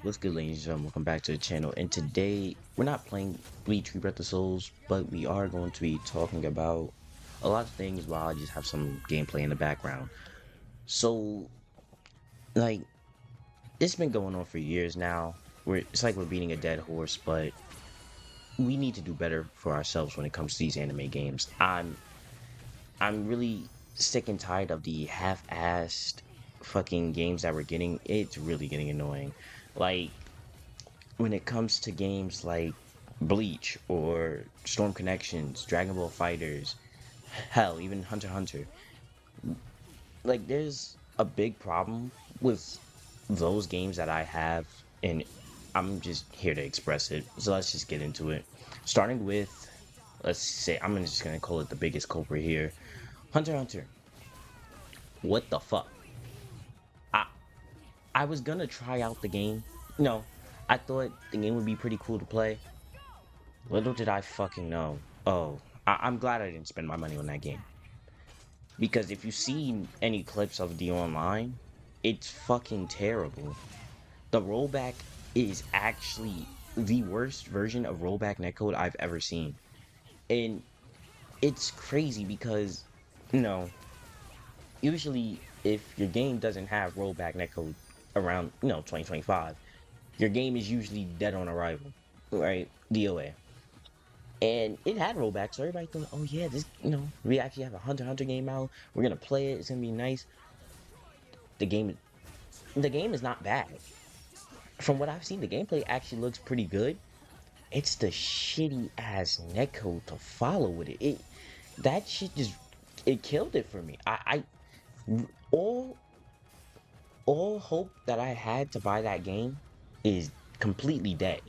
What's good, ladies and gentlemen? Welcome back to the channel. And today, we're not playing Bleach Rebirth of the Souls, but we are going to be talking about a lot of things while I just have some gameplay in the background. So, like, it's been going on for years now. It's like we're beating a dead horse, but we need to do better for ourselves when it comes to these anime games. I'm really sick and tired of the half-assed fucking games that we're getting. It's really getting annoying. Like, when it comes to games like Bleach or Storm Connections, Dragon Ball Fighters, hell, even Hunter x Hunter, like there's a big problem with those games that I have, and I'm just here to express it. So let's just get into it. Starting with, let's say, I'm just gonna call it the biggest culprit here, Hunter x Hunter. What the fuck? I I was gonna try out the game. No, I thought the game would be pretty cool to play. Little did I fucking know. Oh, I'm glad I didn't spend my money on that game. Because if you see any clips of the online, it's fucking terrible. The rollback is actually the worst version of rollback netcode I've ever seen. And it's crazy because, you know, usually if your game doesn't have rollback netcode around, 2025, your game is usually dead on arrival, right? DOA. And it had rollback, so everybody thought, oh yeah, we actually have a Hunter x Hunter game out. We're gonna play it. It's gonna be nice. The game, the game is not bad. From what I've seen, the gameplay actually looks pretty good. It's the shitty ass netcode to follow with it. That shit just it killed it for me. All all hope that I had to buy that game is completely dead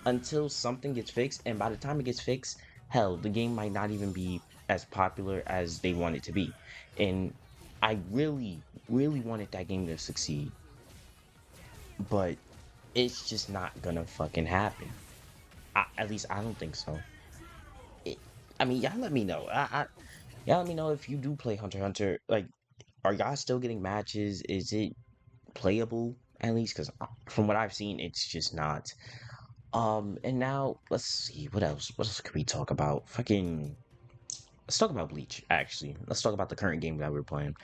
until something gets fixed. And by the time it gets fixed, hell, the game might not even be as popular as they want it to be. And I really, really wanted that game to succeed, but it's just not gonna fucking happen. At least I don't think so. It, I mean, y'all let me know. Y'all let me know if you do play Hunter x Hunter. Like, are y'all still getting matches? Is it playable at least? Because from what I've seen, it's just not. And now let's see what else. What else could we talk about? Fucking. Let's talk about Bleach. Actually, let's talk about the current game that we're playing.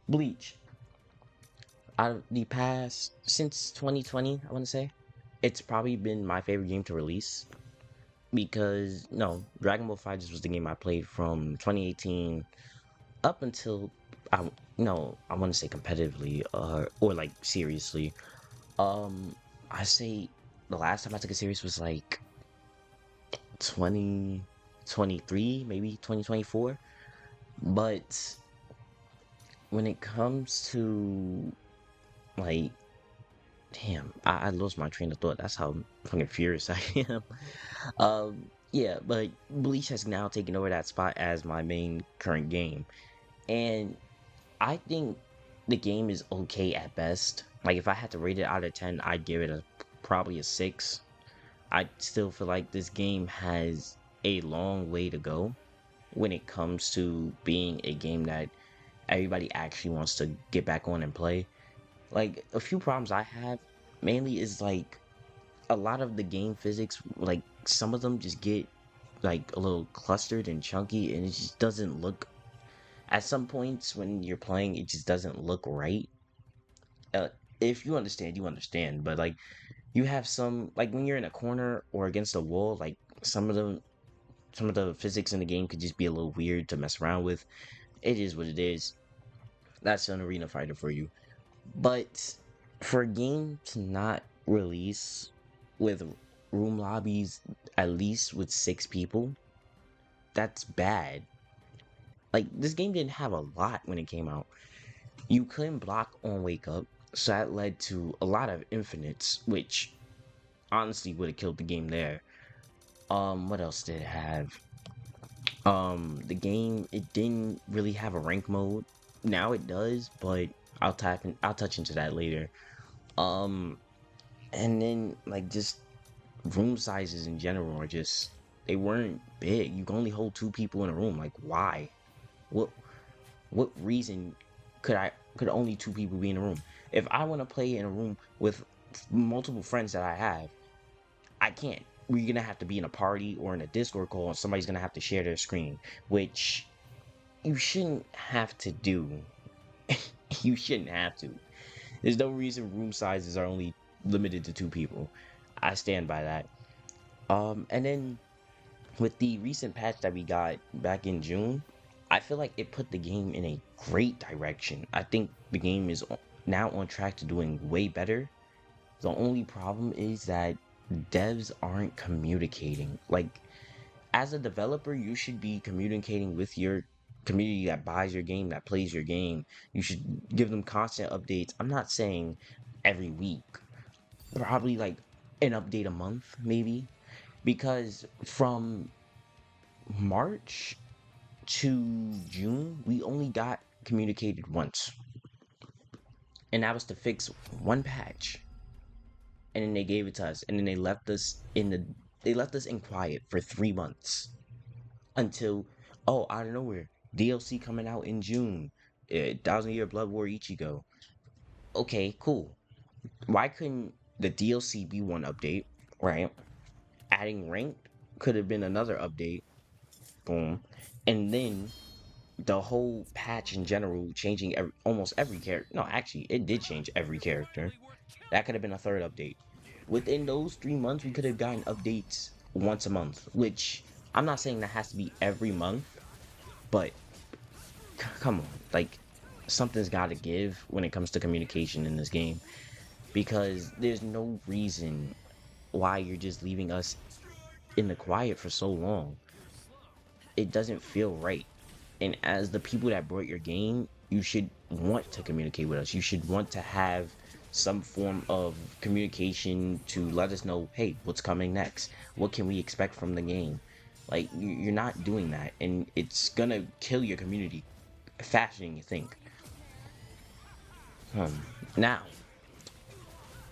Bleach. Out of the past since 2020, I want to say, it's probably been my favorite game to release because no, Dragon Ball FighterZ was the game I played from 2018 up until I want to say competitively or like seriously. I say the last time I took it serious was like 2023, maybe 2024. But when it comes to like, damn, I lost my train of thought. That's how fucking furious I am. Yeah, but Bleach has now taken over that spot as my main current game, and I think the game is okay at best. Like if I had to rate it out of 10, I'd give it probably a 6. I still feel like this game has a long way to go when it comes to being a game that everybody actually wants to get back on and play. Like a few problems I have mainly is like a lot of the game physics, like some of them just get like a little clustered and chunky, and it just doesn't look. At some points when you're playing, it just doesn't look right. Uh, if you understand, you understand. But like you have some like when you're in a corner or against a wall, like some of the physics in the game could just be a little weird to mess around with. It is what it is. That's an arena fighter for you. But for a game to not release with room lobbies at least with 6 people, that's bad. Like this game didn't have a lot when it came out. You couldn't block on wake up, so that led to a lot of infinites, which honestly would have killed the game there. What else did it have? The game it didn't really have a rank mode. Now it does, but I'll touch into that later. Um, and then like just room sizes in general are just they weren't big. You can only hold 2 people in a room. Like why? What reason could only 2 people be in a room? If I want to play in a room with multiple friends that I have, I can't. We're gonna have to be in a party or in a Discord call, and somebody's gonna have to share their screen, which you shouldn't have to do. You shouldn't have to. There's no reason room sizes are only limited to 2 people. I stand by that. And then with the recent patch that we got back in June, I feel like it put the game in a great direction. I think the game is now on track to doing way better. The only problem is that devs aren't communicating. Like, as a developer, you should be communicating with your community that buys your game, that plays your game. You should give them constant updates. I'm not saying every week, probably like an update a month, maybe. Because from March to June, we only got communicated once. And that was to fix one patch. And then they gave it to us. And then they left us in quiet for 3 months. Until, oh, out of nowhere, DLC coming out in June. 1000 Year Blood War Ichigo. Okay, cool. Why couldn't the DLC be one update, right? Adding ranked could have been another update. Boom. And then the whole patch in general changing almost every character. No, actually, it did change every character. That could have been a third update. Within those 3 months, we could have gotten updates once a month, which I'm not saying that has to be every month, but come on, like, something's got to give when it comes to communication in this game, because there's no reason why you're just leaving us in the quiet for so long. It doesn't feel right. And as the people that brought your game, you should want to communicate with us. You should want to have some form of communication to let us know, hey, what's coming next? What can we expect from the game? Like, you're not doing that, and it's gonna kill your community faster than you think. Now,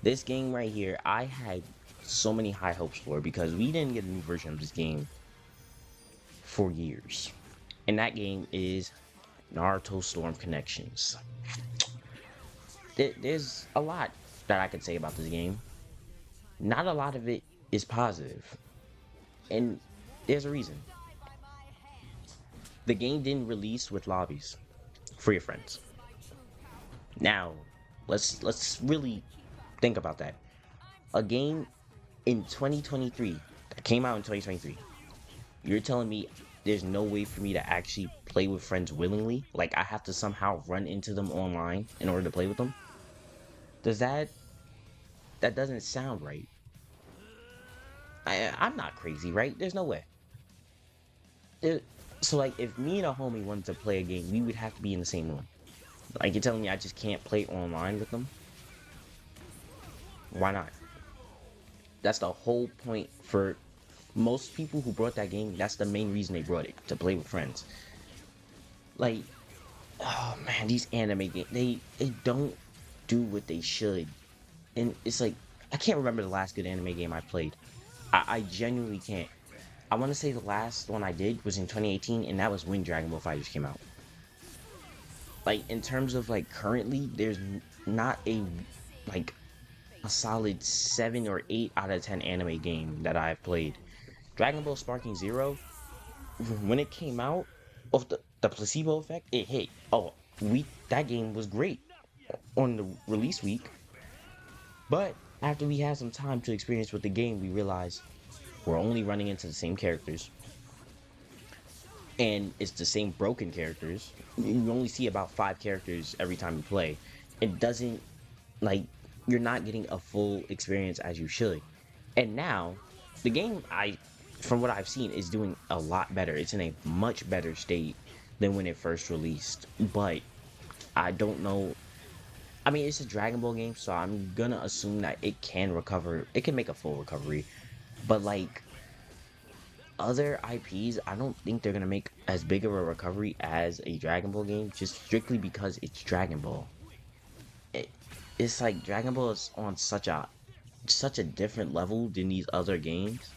this game right here, I had so many high hopes for, because we didn't get a new version of this game for years. And that game is Naruto Storm Connections. There's a lot that I could say about this game. Not a lot of it is positive. And there's a reason. The game didn't release with lobbies for your friends. Now, let's really think about that. A game in 2023 that came out in 2023. You're telling me there's no way for me to actually play with friends willingly? Like, I have to somehow run into them online in order to play with them? That doesn't sound right. I'm not crazy, right? There's no way. So, like, if me and a homie wanted to play a game, we would have to be in the same room. Like, you're telling me I just can't play online with them? Why not? That's the whole point for most people who brought that game. That's the main reason they brought it, to play with friends. Like, oh man, these anime games, they don't do what they should. And it's like, I can't remember the last good anime game I played. I genuinely can't. I want to say the last one I did was in 2018, and that was when Dragon Ball FighterZ came out. Like, in terms of, like, currently, there's not like, a solid 7 or 8 out of 10 anime game that I've played. Dragon Ball Sparking Zero, when it came out, of the placebo effect, it hit. Oh, that game was great on the release week. But after we had some time to experience with the game, we realized we're only running into the same characters. And it's the same broken characters. You only see about 5 characters every time you play. It doesn't, like, you're not getting a full experience as you should. And now, the game, from what I've seen, is doing a lot better. It's in a much better state than when it first released. But I don't know. I mean, it's a Dragon Ball game, so I'm gonna assume that it can recover. It can make a full recovery. But, like, other IPs, I don't think they're gonna make as big of a recovery as a Dragon Ball game, just strictly because it's Dragon Ball. It's like Dragon Ball is on such a different level than these other games.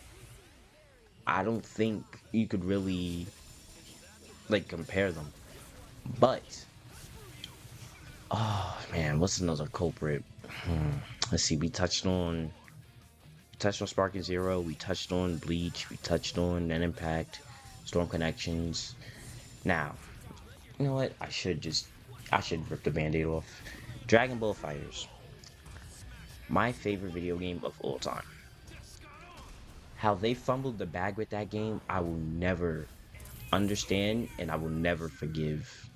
I don't think you could really, like, compare them. But, oh man, what's another culprit? let's see, we touched on Sparking Zero, we touched on Bleach, we touched on Net Impact, Storm Connections. Now, you know what? I should rip the band-aid off. Dragon Ball Fighters, my favorite video game of all time. How they fumbled the bag with that game, I will never understand, and I will never forgive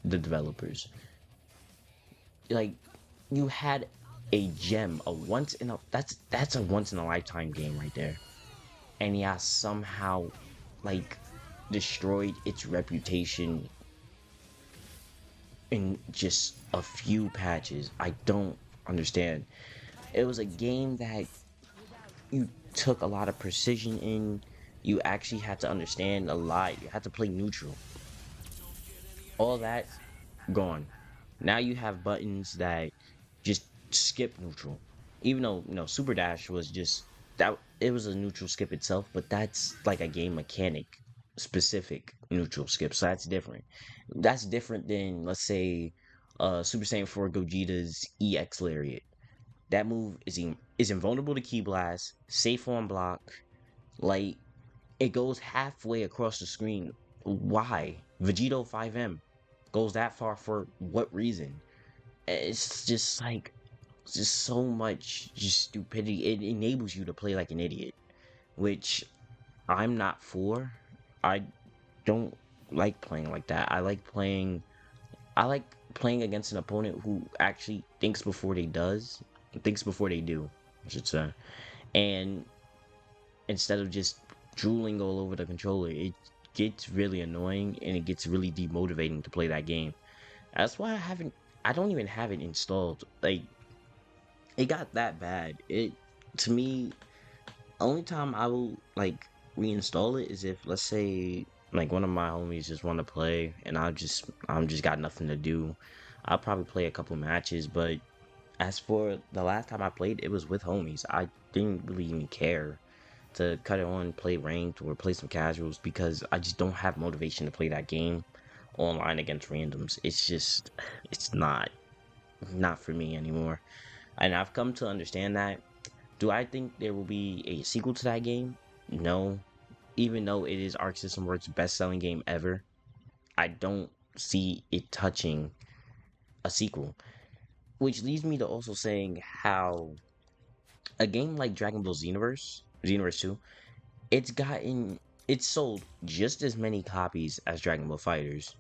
the developers. Like, you had a gem, that's a once in a lifetime game right there. And yeah, somehow like destroyed its reputation in just a few patches. I don't understand. It was a game that you took a lot of precision in. You actually had to understand a lot. You had to play neutral. All that gone. Now you have buttons that just skip neutral. Even though, Super Dash was just that it was a neutral skip itself, but that's like a game mechanic specific neutral skip. So that's different. That's different than, let's say, Super Saiyan 4 Gogeta's EX Lariat. That move is invulnerable to Ki Blast, safe on block, like it goes halfway across the screen. Why? Vegito 5M goes that far for what reason? It's just like just so much just stupidity. It enables you to play like an idiot, which I'm not for. I don't like playing like that. I like playing against an opponent who actually thinks before they do, I should say. And instead of just drooling all over the controller, it gets really annoying and it gets really demotivating to play that game. That's why I don't even have it installed. Like, it got that bad. To me, only time I will like reinstall it is if, let's say, like one of my homies just want to play and I'm just got nothing to do. I'll probably play a couple matches, but as for the last time I played, it was with homies. I didn't really even care to cut it on, play ranked or play some casuals, because I just don't have motivation to play that game online against randoms. It's not for me anymore. And I've come to understand that. Do I think there will be a sequel to that game? No. Even though it is Arc System Works' best-selling game ever, I don't see it touching a sequel. Which leads me to also saying how a game like Dragon Ball Xenoverse 2, it's sold just as many copies as Dragon Ball Fighters.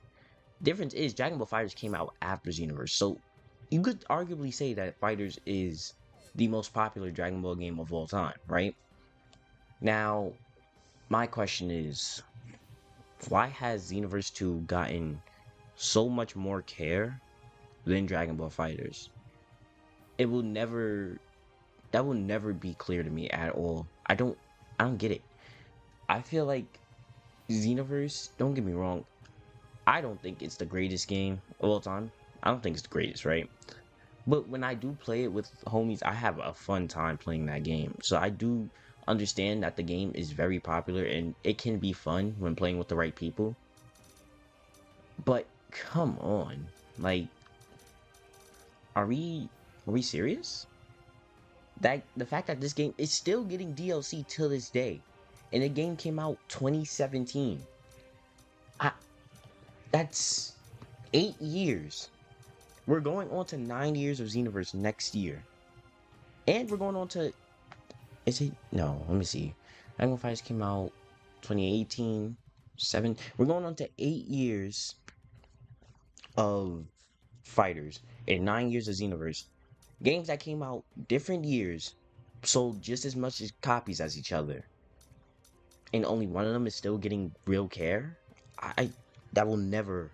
Difference is Dragon Ball Fighters came out after Xenoverse, so you could arguably say that Fighters is the most popular Dragon Ball game of all time, right? Now, my question is, why has Xenoverse 2 gotten so much more care than Dragon Ball Fighters? That will never be clear to me at all. I don't get it. I feel like Xenoverse, don't get me wrong, I don't think it's the greatest game of all time. I don't think it's the greatest, right? But when I do play it with homies, I have a fun time playing that game. So I do understand that the game is very popular and it can be fun when playing with the right people. But come on, like, are we serious? That the fact that this game is still getting DLC till this day, and the game came out 2017. That's 8 years. We're going on to 9 years of Xenoverse next year. And we're going on to... No, let me see. Dragon Ball Fighters came out 2018, 7... We're going on to 8 years of Fighters and 9 years of Xenoverse. Games that came out different years sold just as much as copies as each other. And only one of them is still getting real care? That will never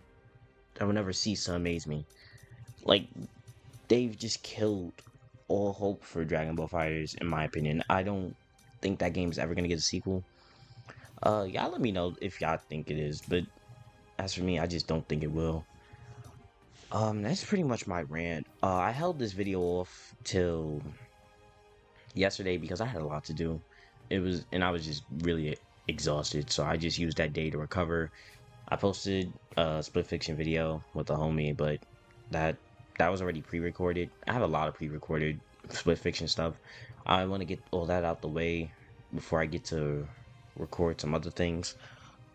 cease to amaze me. Like, they've just killed all hope for Dragon Ball Fighters, in my opinion. I don't think that game's ever gonna get a sequel. Y'all let me know if y'all think it is, but as for me, I just don't think it will. That's pretty much my rant. I held this video off till yesterday because I had a lot to do. I was just really exhausted, so I just used that day to recover. I posted a Split Fiction video with a homie, but that was already pre-recorded. I have a lot of pre-recorded split fiction stuff. I want to get all that out the way before I get to record some other things.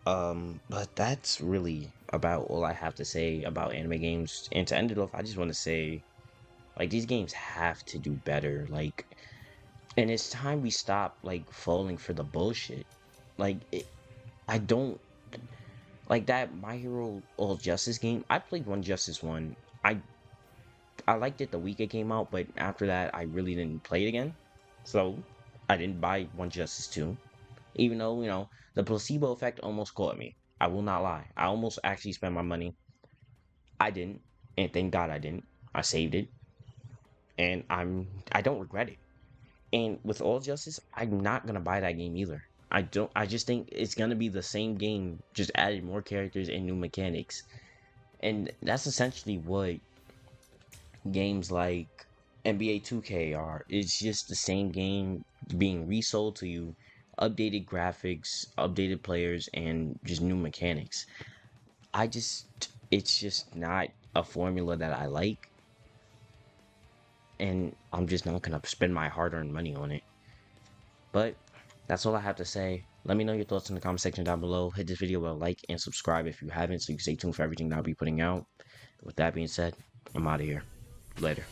But that's really about all I have to say about anime games. And to end it off, I just want to say, like, these games have to do better. Like, and it's time we stop like falling for the bullshit. Like, I don't like that My Hero All Justice game. I played One Justice 1. I liked it the week it came out, but after that, I really didn't play it again. So I didn't buy One Justice 2, even though, the placebo effect almost caught me. I will not lie. I almost actually spent my money. I didn't, and thank God I didn't. I saved it, and I don't regret it. And with All Justice, I'm not gonna buy that game either. I just think it's gonna be the same game, just added more characters and new mechanics. And that's essentially what games like NBA 2K are. It's just the same game being resold to you, updated graphics, updated players, and just new mechanics. It's just not a formula that I like, and I'm just not gonna spend my hard-earned money on it. But that's all I have to say. Let me know your thoughts in the comment section down below. Hit this video with a like and subscribe if you haven't, so you can stay tuned for everything that I'll be putting out. With that being said, I'm out of here. Later.